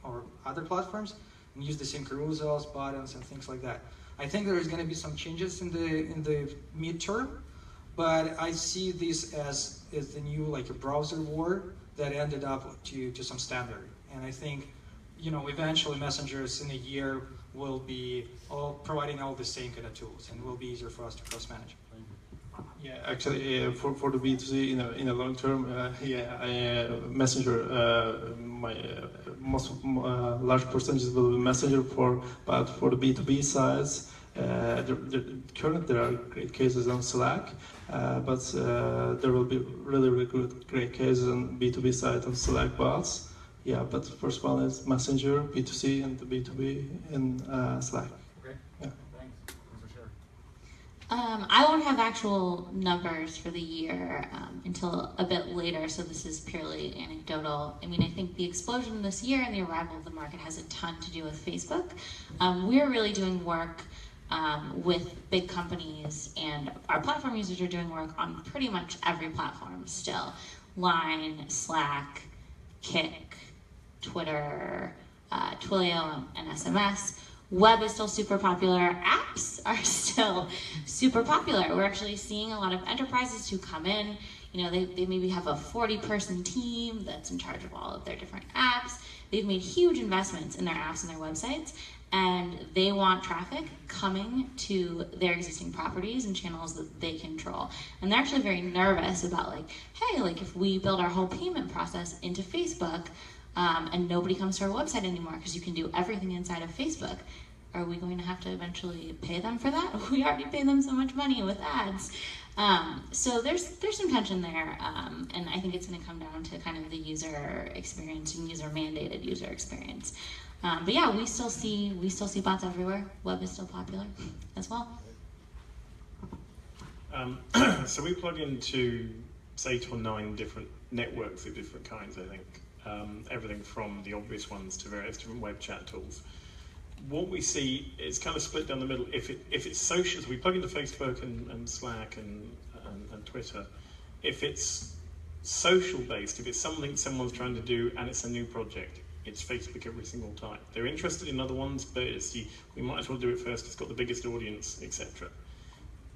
or other platforms and use the same carousels, buttons, and things like that. I think there is going to be some changes in the midterm, but I see this as the new, like, a browser war that ended up to some standard. And I think, eventually messengers in a year will be providing all the same kind of tools, and it will be easier for us to cross-manage. Yeah, actually, for the B2C in the long term, Messenger, my large percentage will be Messenger but for the B2B sides, currently there are great cases on Slack, but there will be really great cases on B2B side on Slack bots. Yeah, but the first one is Messenger, B2C, and the B2B in Slack. Okay. Yeah. Thanks for sharing. I won't have actual numbers for the year until a bit later, so this is purely anecdotal. I mean, I think the explosion this year and the arrival of the market has a ton to do with Facebook. We're really doing work with big companies, and our platform users are doing work on pretty much every platform still. Line, Slack, Kik, Twitter, Twilio, and SMS. Web is still super popular. Apps are still super popular. We're actually seeing a lot of enterprises who come in, they maybe have a 40-person team that's in charge of all of their different apps. They've made huge investments in their apps and their websites, and they want traffic coming to their existing properties and channels that they control. And they're actually very nervous about, like, hey, like, if we build our whole payment process into Facebook, and nobody comes to our website anymore because you can do everything inside of Facebook, are we going to have to eventually pay them for that? We already pay them so much money with ads. So there's some tension there, and I think it's going to come down to kind of the user experience and user-mandated user experience. But yeah, we still see bots everywhere. Web is still popular as well. So we plug into 8 or 9 different networks of different kinds, I think. Everything from the obvious ones to various different web chat tools. What we see is kind of split down the middle. If it's social, so we plug into Facebook and Slack and Twitter. If it's social based, if it's something someone's trying to do and it's a new project, it's Facebook every single time. They're interested in other ones, but we might as well do it first. It's got the biggest audience, etc.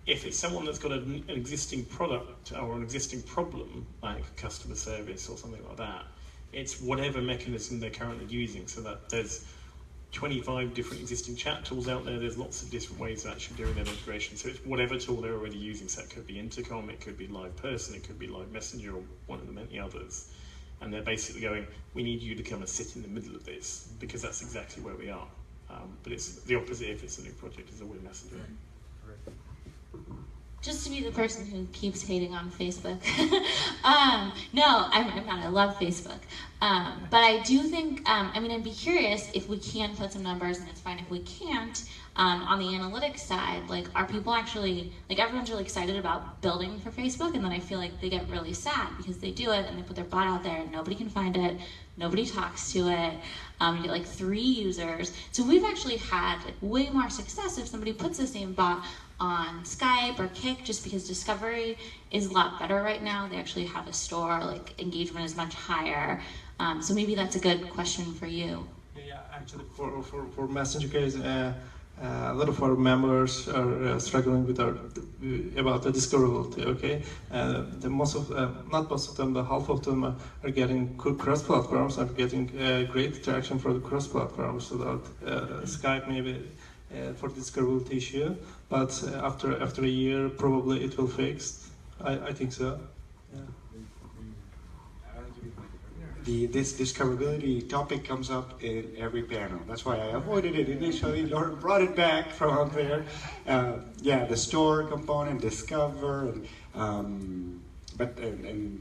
If it's someone that's got an existing product or an existing problem, like customer service or something like that, it's whatever mechanism they're currently using. So that there's 25 different existing chat tools out there. There's lots of different ways of actually doing that integration. So it's whatever tool they're already using. So it could be Intercom, it could be Live Person, it could be Live Messenger, or one of the many others. And they're basically going, we need you to come and sit in the middle of this, because that's exactly where we are. But it's the opposite if it's a new project, it's always Messenger. Just to be the person who keeps hating on Facebook. No, I'm not. I love Facebook. But I do think, I'd be curious if we can put some numbers, and it's fine if we can't, on the analytics side. Like, are people actually, like, everyone's really excited about building for Facebook, and then I feel like they get really sad because they do it, and they put their bot out there, and nobody can find it, nobody talks to it, you get like 3 users. So we've actually had way more success if somebody puts the same bot on Skype or Kik, just because discovery is a lot better right now. They actually have a store, like, engagement is much higher. So maybe that's a good question for you. Yeah, actually, for Messenger case, a lot of our members are struggling with about the discoverability. Okay, not most of them, but half of them are getting cross platforms, are getting great traction for the cross platforms. So that Skype maybe for the discoverability issue, but after a year, probably it will fix. I think so. Yeah. this discoverability topic comes up in every panel. That's why I avoided it initially. Lauren brought it back from up there. Yeah, the store component, discover, and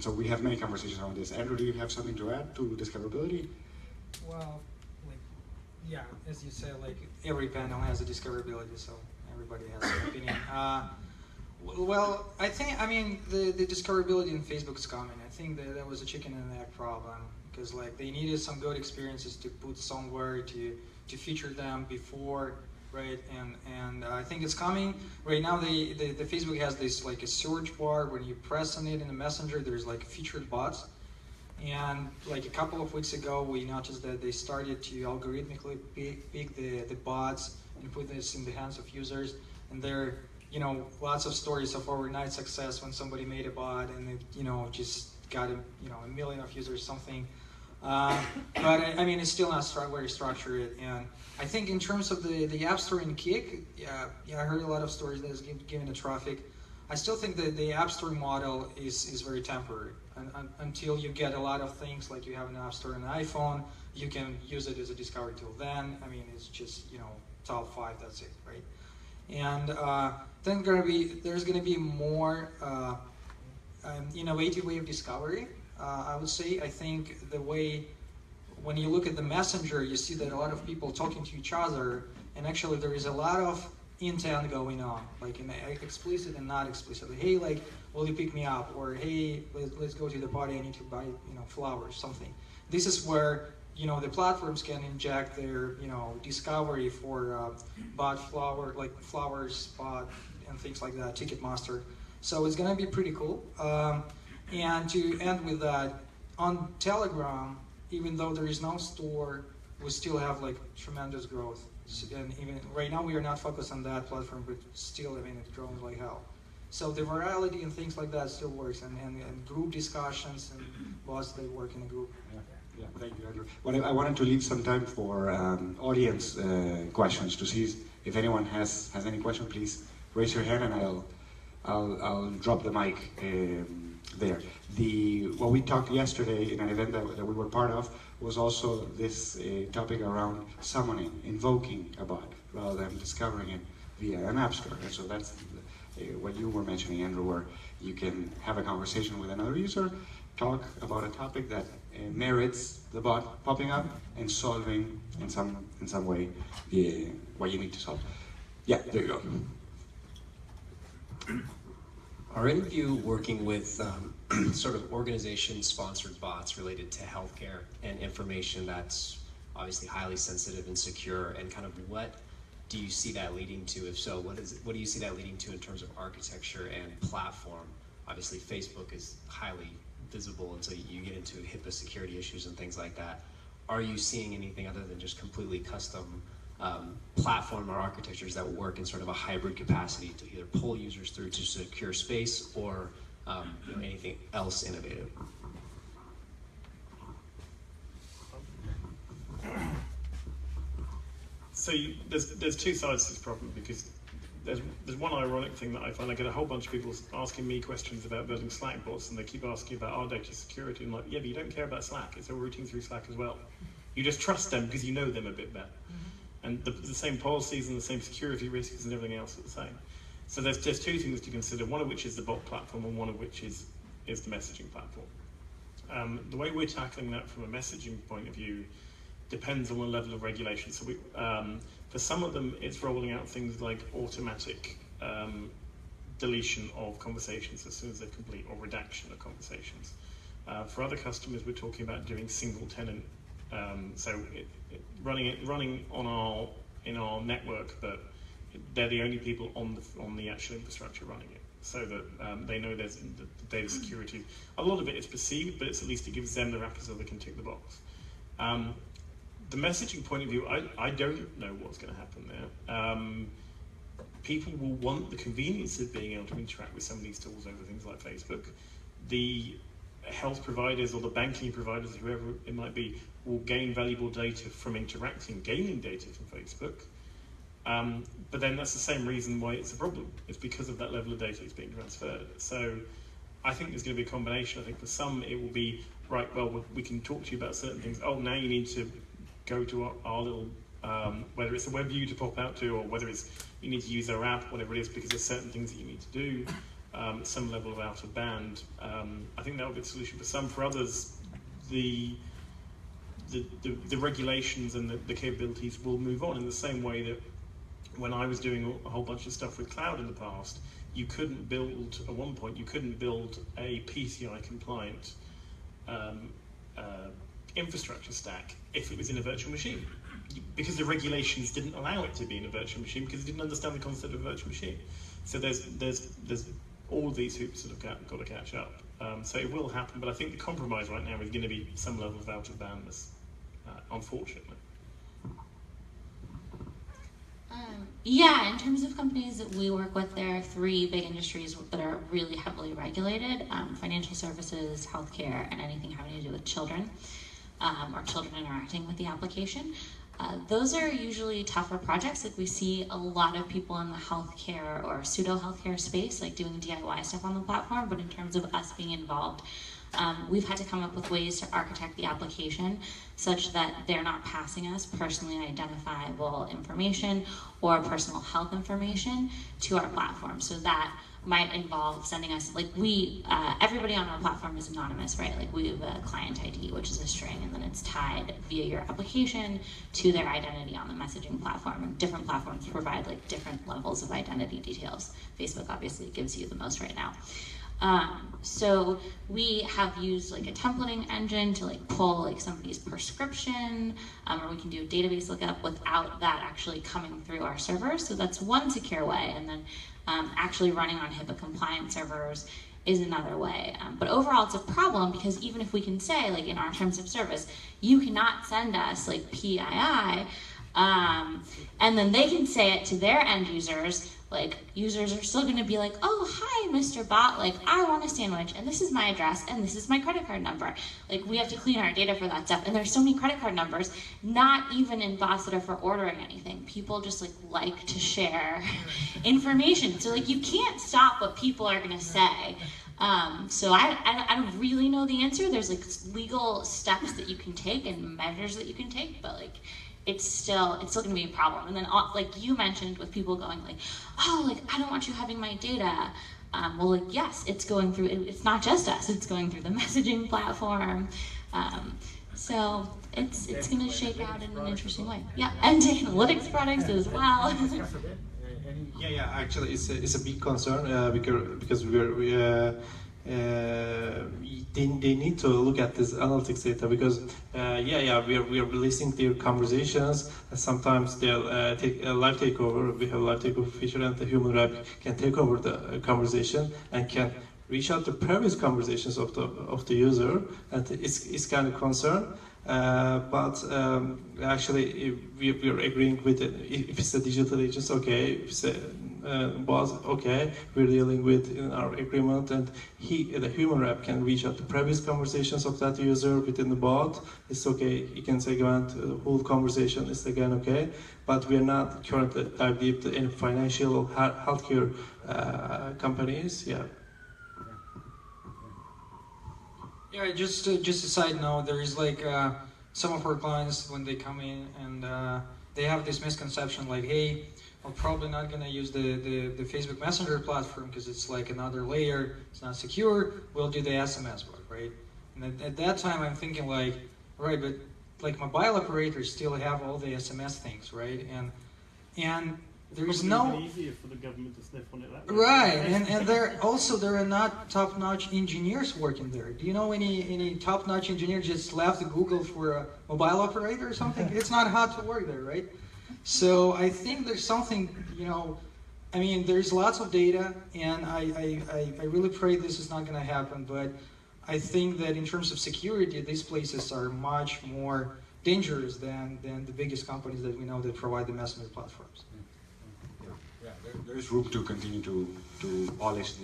so we have many conversations on this. Andrew, do you have something to add to discoverability? Well, like, yeah, as you said, like every panel has a discoverability, so everybody has an opinion. Well, I mean, the discoverability in Facebook is coming. I think that was a chicken and egg problem, because like they needed some good experiences to put somewhere to feature them before, right? And I think it's coming. Right now, the Facebook has this like a search bar. When you press on it in the Messenger, there's like featured bots. And like a couple of weeks ago, we noticed that they started to algorithmically pick the bots and put this in the hands of users. And there, you know, lots of stories of overnight success when somebody made a bot and it, you know, just got a million of users, something. But I mean, it's still not very structured. And I think in terms of the App Store and Kik, yeah, I heard a lot of stories that is given the traffic. I still think that the App Store model is very temporary. Until you get a lot of things, like you have an App Store and an iPhone, you can use it as a discovery tool. Then, I mean, it's just, you know, top 5, that's it, right? And then there's gonna be more innovative way of discovery. I would say, I think the way, when you look at the Messenger, you see that a lot of people talking to each other, and actually there is a lot of intent going on, like in explicit and not explicit. Hey, like, will you pick me up? Or hey, let's go to the party, I need to buy, you know, flowers, something. This is where, you know, the platforms can inject their, you know, discovery for bot flower, like flowers, bot, and things like that, Ticketmaster. So it's gonna be pretty cool. And to end with that, on Telegram, even though there is no store, we still have like tremendous growth. And even right now, we are not focused on that platform, but still, I mean, it's growing like hell. So the virality and things like that still works, and group discussions and bots, they work in a group. Yeah, thank you, Andrew. Well, I wanted to leave some time for audience questions, to see if anyone has any question. Please raise your hand, and I'll drop the mic there. What we talked yesterday in an event that we were part of was also this topic around summoning, invoking a bot, rather than discovering it via an app store. And so that's what you were mentioning, Andrew, where you can have a conversation with another user, talk about a topic that merits the bot popping up and solving in some way what you need to solve. Yeah, there you go. Are any of you working with sort of organization-sponsored bots related to healthcare and information that's obviously highly sensitive and secure, and kind of what do you see that leading to? If so, what do you see that leading to in terms of architecture and platform? Obviously, Facebook is highly visible, and so you get into HIPAA security issues and things like that. Are you seeing anything other than just completely custom platform or architectures that work in sort of a hybrid capacity to either pull users through to secure space or you know, anything else innovative? So there's two sides to this problem, because there's one ironic thing that I find. I get a whole bunch of people asking me questions about building Slack bots, and they keep asking about our data security. I'm like, yeah, but you don't care about Slack. It's all routing through Slack as well. You just trust them because you know them a bit better. And the same policies and the same security risks and everything else are the same. So there's just two things to consider, one of which is the bot platform and one of which is the messaging platform. The way we're tackling that from a messaging point of view depends on the level of regulation. So for some of them, it's rolling out things like automatic deletion of conversations as soon as they're complete, or redaction of conversations. For other customers, we're talking about doing single tenant, so running in our network, but they're the only people on the actual infrastructure running it, so that they know there's the data security. A lot of it is perceived, but at least it gives them the wrapper so they can tick the box. The messaging point of view, I don't know what's going to happen there. People will want the convenience of being able to interact with some of these tools over things like Facebook. The health providers or the banking providers, whoever it might be, will gain valuable data from gaining data from Facebook. But then that's the same reason why it's a problem. It's because of that level of data that's being transferred. So I think there's going to be a combination. I think for some it will be right, well, we can talk to you about certain things. Oh, now you need to go to our little, whether it's a web view to pop out to, or whether it's you need to use our app, whatever it is, because there's certain things that you need to do, some level of out of band. I think that would be the solution for some. For others, the regulations and the capabilities will move on in the same way that when I was doing a whole bunch of stuff with cloud in the past, you couldn't build, at one point, you couldn't build a PCI compliant infrastructure stack if it was in a virtual machine, because the regulations didn't allow it to be in a virtual machine because it didn't understand the concept of a virtual machine. So there's all these hoops that have got to catch up. So it will happen, but I think the compromise right now is going to be some level of out of bandness, unfortunately. Yeah, in terms of companies that we work with, there are 3 big industries that are really heavily regulated: financial services, healthcare, and anything having to do with children, or children interacting with the application. Those are usually tougher projects. Like, we see a lot of people in the healthcare or pseudo-healthcare space, like doing DIY stuff on the platform, but in terms of us being involved, we've had to come up with ways to architect the application such that they're not passing us personally identifiable information or personal health information to our platform. So that might involve sending us, like, everybody on our platform is anonymous, right? Like, we have a client ID, which is a string, and then it's tied via your application to their identity on the messaging platform. And different platforms provide like different levels of identity details. Facebook obviously gives you the most right now. So we have used like a templating engine to like pull like somebody's prescription, or we can do a database lookup without that actually coming through our servers. So that's one secure way, and then actually running on HIPAA compliant servers is another way. But overall, it's a problem because even if we can say, like, in our terms of service, you cannot send us like PII, and then they can say it to their end users, like, users are still gonna be like, oh, hi, Mr. Bot, like, I want a sandwich, and this is my address, and this is my credit card number. Like, we have to clean our data for that stuff, and there's so many credit card numbers, not even in bots that are for ordering anything. People just, like to share information. So, like, you can't stop what people are gonna say. So I don't really know the answer. There's, like, legal steps that you can take and measures that you can take, but, like, it's still going to be a problem. And then, like you mentioned, with people going like, oh, like, I don't want you having my data. Well, like, yes, it's going through, it's not just us, it's going through the messaging platform. So it's going to shake out in an interesting way. Yeah, and analytics products as well. Yeah, actually, it's a big concern because they need to look at this analytics data because we are releasing their conversations, and sometimes they'll take a live takeover. We have a live takeover feature, and the human rep can take over the conversation and can reach out to previous conversations of the user, and it's kind of concern. But actually, we are agreeing with it. If it's a digital agent, okay. If it's a boss, okay. We're dealing with in our agreement, and the human rep can reach out to previous conversations of that user within the bot. It's okay. He can segment the whole conversation. It's again okay. But we are not currently dive deep to any financial or healthcare companies. Yeah. Yeah, just a side note, there's like some of our clients, when they come in and they have this misconception like, hey, I'm probably not going to use the Facebook Messenger platform because it's like another layer, it's not secure, we'll do the SMS bot, right? And at that time I'm thinking like, right, but like mobile operators still have all the SMS things, right? And there's no easier for the government to sniff on it that way. Right, and there are not top-notch engineers working there. Do you know any top-notch engineer just left Google for a mobile operator or something? It's not hard to work there, right? So I think there's something, I mean, there's lots of data, and I really pray this is not going to happen, but I think that in terms of security, these places are much more dangerous than the biggest companies that we know that provide the messenger platforms. There is room to continue to polish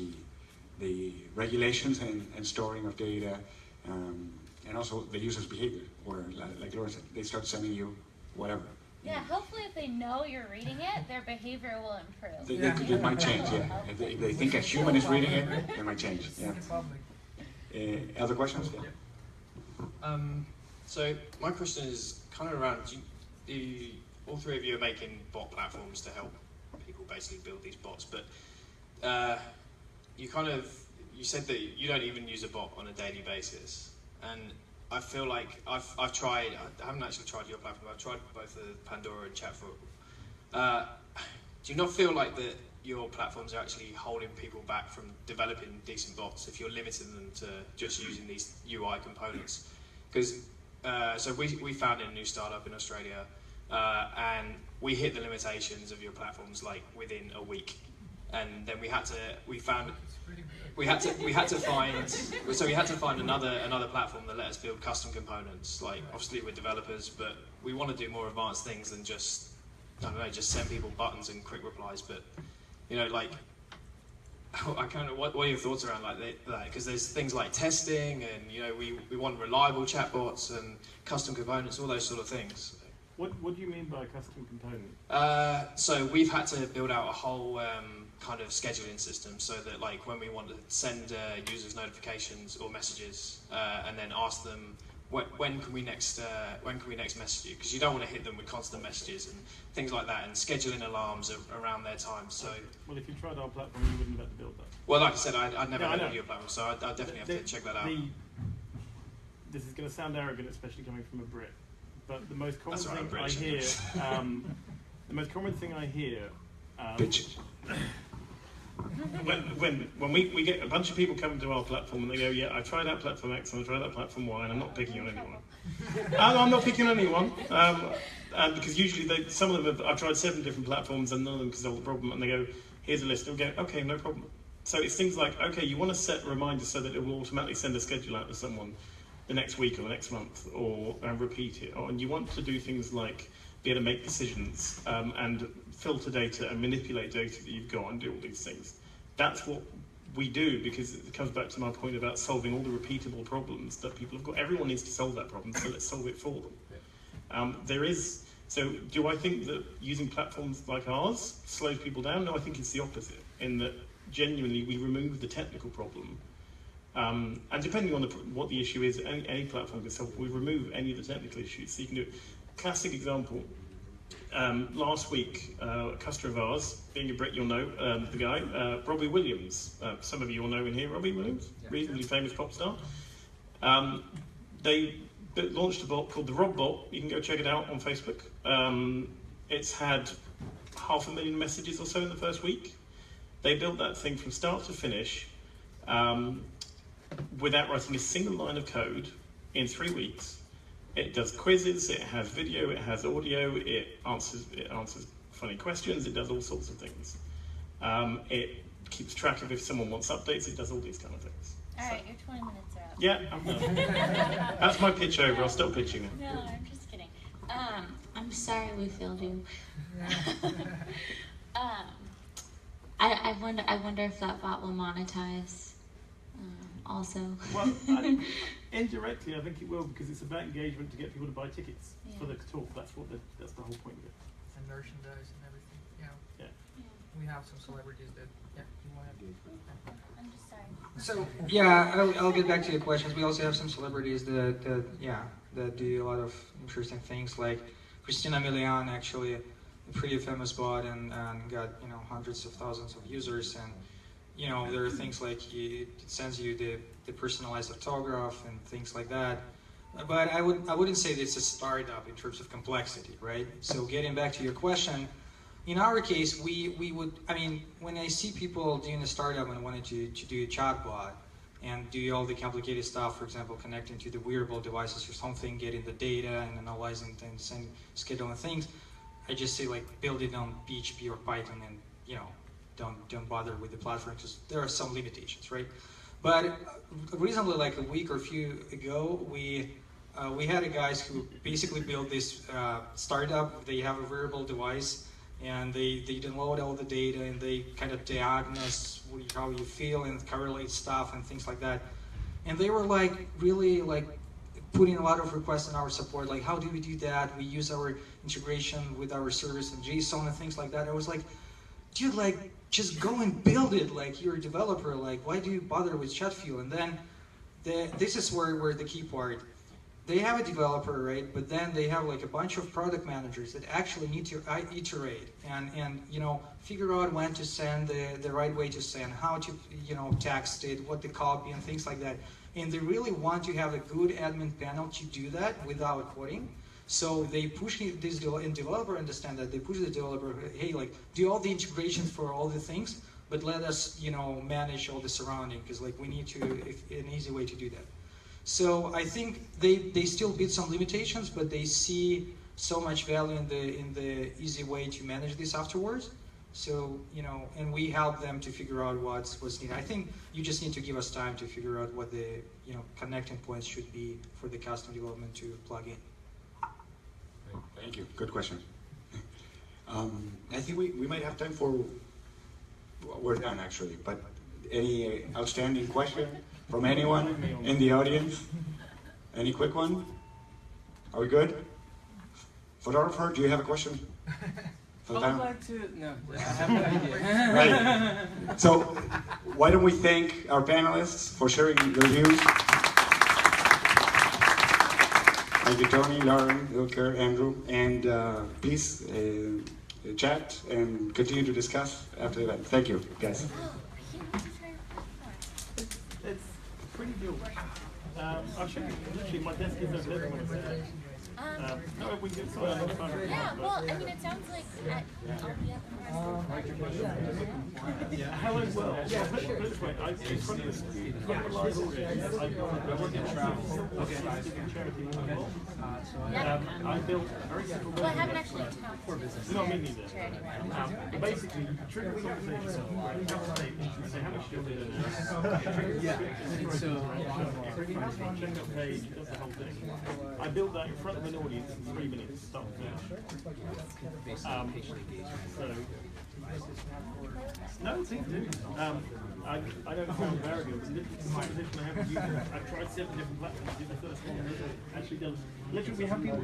the regulations and storing of data, and also the user's behavior, where, like Laura said, they start sending you whatever. Yeah, hopefully if they know you're reading it, their behavior will improve. It might change, yeah. If they think a human is reading it, it might change, yeah. Other questions? Yeah. So my question is kind of around, all three of you are making bot platforms to help people basically build these bots, but you said that you don't even use a bot on a daily basis, and I feel like I've tried, I haven't actually tried your platform, I've tried both the Pandora and Chatfoot. Do you not feel like that your platforms are actually holding people back from developing decent bots if you're limiting them to just using these UI components? Because so we founded a new startup in Australia, and we hit the limitations of your platforms like within a week, and then we had to find another platform that let us build custom components. Like, obviously we're developers, but we want to do more advanced things than just, I don't know, just send people buttons and quick replies. But you know, like, what are your thoughts around like that? Because there's things like testing, and you know, we want reliable chatbots and custom components, all those sort of things. What do you mean by custom component? So we've had to build out a whole kind of scheduling system, so that like when we want to send users notifications or messages, and then ask them when can we next message you, because you don't want to hit them with constant messages and things like that, and scheduling alarms around their time. So well, if you tried our platform, you wouldn't have had to build that. Well, like I said, I'd never heard of your platform, so I definitely have to check that out. This is going to sound arrogant, especially coming from a Brit, but the most common thing I hear, the most common thing I hear, when we get a bunch of people coming to our platform and they go, yeah, I tried out platform X and I tried out platform Y, and I'm not picking on anyone. I'm not picking on anyone, and because usually some of them I've tried 7 different platforms and none of them can solve the problem, and they go, here's a list, and we go, okay, no problem. So it's things like, okay, you want to set reminders so that it will automatically send a schedule out to someone the next week or the next month, or repeat it, and you want to do things like be able to make decisions and filter data and manipulate data that you've got and do all these things. That's what we do, because it comes back to my point about solving all the repeatable problems that people have got. Everyone needs to solve that problem, so let's solve it for them. So do I think that using platforms like ours slows people down? No, I think it's the opposite, in that genuinely we remove the technical problem. And depending on what the issue is, any platform can solve. We remove any of the technical issues, so you can do it. Classic example. Last week, a customer of ours, being a Brit, you'll know the guy, Robbie Williams. Some of you will know in here, Robbie Williams, reasonably famous pop star. They launched a bot called the Rob Bot. You can go check it out on Facebook. It's had 500,000 messages or so in the first week. They built that thing from start to finish without writing a single line of code in 3 weeks. It does quizzes, it has video, it has audio, it answers funny questions, it does all sorts of things. It keeps track of if someone wants updates, it does all these kind of things. Alright, your 20 minutes are up. Yeah, I'm done. That's my pitch over, I'll stop pitching it. No, I'm just kidding. I'm sorry we failed you. I wonder if that bot will monetize also. Well, indirectly, I think it will, because it's about engagement to get people to buy tickets for the talk. That's the whole point of it. And merchandise and everything. Yeah. We have some celebrities that you want to do. I'm just sorry. So yeah, I'll get back to your questions. We also have some celebrities that do a lot of interesting things, like Christina Milian, actually a pretty famous bot, and got hundreds of thousands of users. And there are things like it sends you the personalized autograph and things like that. But I wouldn't say that it's a startup in terms of complexity, right? So getting back to your question, in our case, we would, when I see people doing a startup and wanting to do a chatbot and do all the complicated stuff, for example, connecting to the wearable devices or something, getting the data and analyzing things and scheduling things, I just say like build it on PHP or Python, and don't bother with the platform, because there are some limitations, right? But recently, like a week or a few ago, we had guys who basically built this startup. They have a wearable device, and they download all the data, and they kind of diagnose how you feel and correlate stuff and things like that. And they were like really like putting a lot of requests in our support, like how do we do that? We use our integration with our service in JSON and things like that. I was like, dude, like just go and build it, like you're a developer, like why do you bother with Chatfuel? And then this is where the key part. they have a developer, right? But then they have like a bunch of product managers that actually need to iterate and you know, figure out when to send the right way to send, how to, you know, text it, what to copy and things like that. And they really want to have a good admin panel to do that without coding. So they push this developer understand that they push the developer, hey, like do all the integrations for all the things, but let us, you know, manage all the surrounding, because like we need to an easy way to do that. So I think they still beat some limitations, but they see so much value in the easy way to manage this afterwards. So, you know, and we help them to figure out what's needed. I think you just need to give us time to figure out what the, you know, connecting points should be for the custom development to plug in. Thank you. Good question. I think we might have time for, we're done actually, but any outstanding question from anyone in the audience? Any quick one? Are we good? Photographer, do you have a question? I would like to, no, I have no idea. Right. So, why don't we thank our panelists for sharing their views. Thank you, Tony, Lauren, Ilker, Andrew, and please chat and continue to discuss after the event. Thank you, guys. It's pretty good. I'll show you. Literally, my desk is over there. No, we can sort of yeah, well, I mean, it sounds like I'll be up Hello, well, yeah, put it this way, in front of the live audience, I work in travel, charity as well. I built a very simple well, I haven't actually talked to no, me neither. But basically, trigger the conversation, say how much you're doing, check out page, does the whole thing. I built that in front of an audience in 3 minutes, start to finish. So, no, it's easy to do. I don't sound very good, but literally the position I have used, I've tried 7 different platforms, did the first one, actually done. Literally, we have people